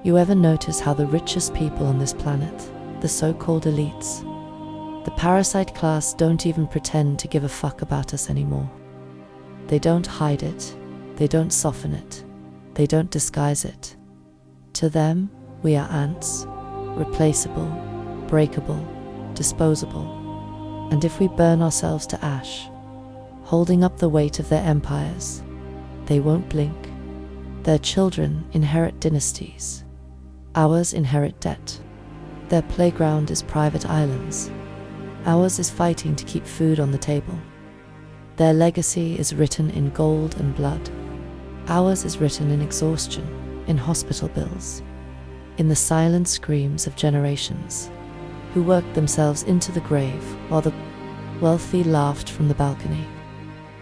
You ever notice how the richest people on this planet, the so-called elites, the parasite class, don't even pretend to give a fuck about us anymore? They don't hide it, they don't soften it, they don't disguise it. To them, we are ants, replaceable, breakable, disposable. And if we burn ourselves to ash, holding up the weight of their empires, they won't blink. Their children inherit dynasties. Ours inherit debt. Their playground is private islands. Ours is fighting to keep food on the table. Their legacy is written in gold and blood. Ours is written in exhaustion, in hospital bills, in the silent screams of generations who worked themselves into the grave while the wealthy laughed from the balcony.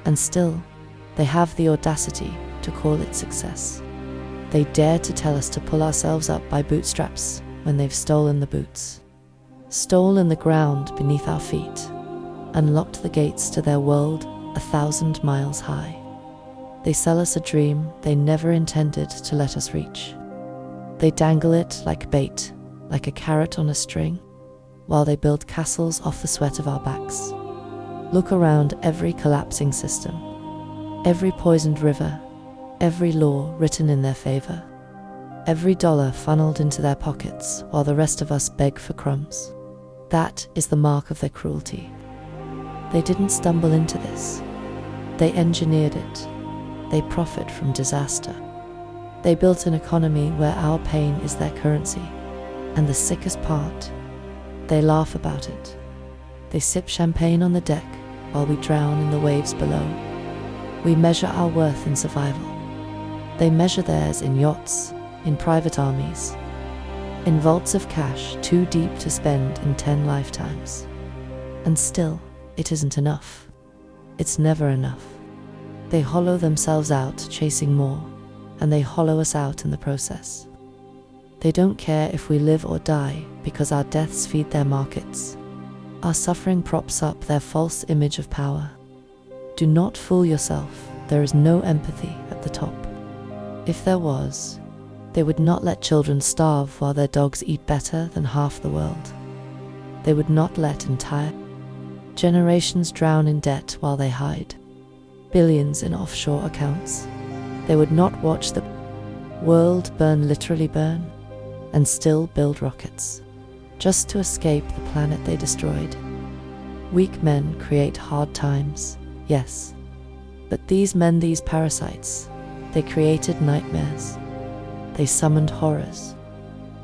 And still, they have the audacity to call it success. They dare to tell us to pull ourselves up by bootstraps when they've stolen the boots, stolen the ground beneath our feet, unlocked the gates to their world 1,000 miles high. They sell us a dream they never intended to let us reach. They dangle it like bait, like a carrot on a string, while they build castles off the sweat of our backs. Look around every collapsing system, every poisoned river, every law written in their favor, every dollar funneled into their pockets while the rest of us beg for crumbs. That is the mark of their cruelty. They didn't stumble into this. They engineered it. They profit from disaster. They built an economy where our pain is their currency. And the sickest part, they laugh about it. They sip champagne on the deck while we drown in the waves below. We measure our worth in survival. They measure theirs in yachts, in private armies, in vaults of cash too deep to spend in 10 lifetimes. And still, it isn't enough. It's never enough. They hollow themselves out chasing more, and they hollow us out in the process. They don't care if we live or die because our deaths feed their markets. Our suffering props up their false image of power. Do not fool yourself, there is no empathy at the top. If there was, they would not let children starve while their dogs eat better than half the world. They would not let entire generations drown in debt while they hide billions in offshore accounts. They would not watch the world literally burn, and still build rockets, just to escape the planet they destroyed. Weak men create hard times, yes. But these men, these parasites, they created nightmares. They summoned horrors.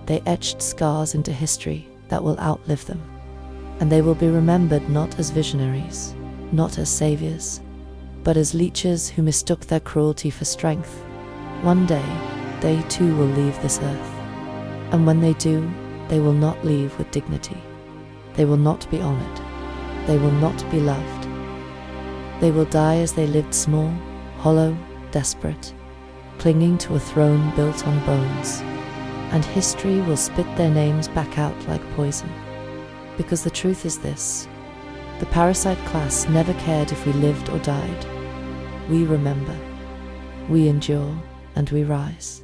They etched scars into history that will outlive them. And they will be remembered not as visionaries, not as saviors, but as leeches who mistook their cruelty for strength. One day, they too will leave this earth. And when they do, they will not leave with dignity. They will not be honored. They will not be loved. They will die as they lived, small, hollow, desperate, clinging to a throne built on bones. And history will spit their names back out like poison. Because the truth is this: the parasite class never cared if we lived or died. We remember, we endure, and we rise.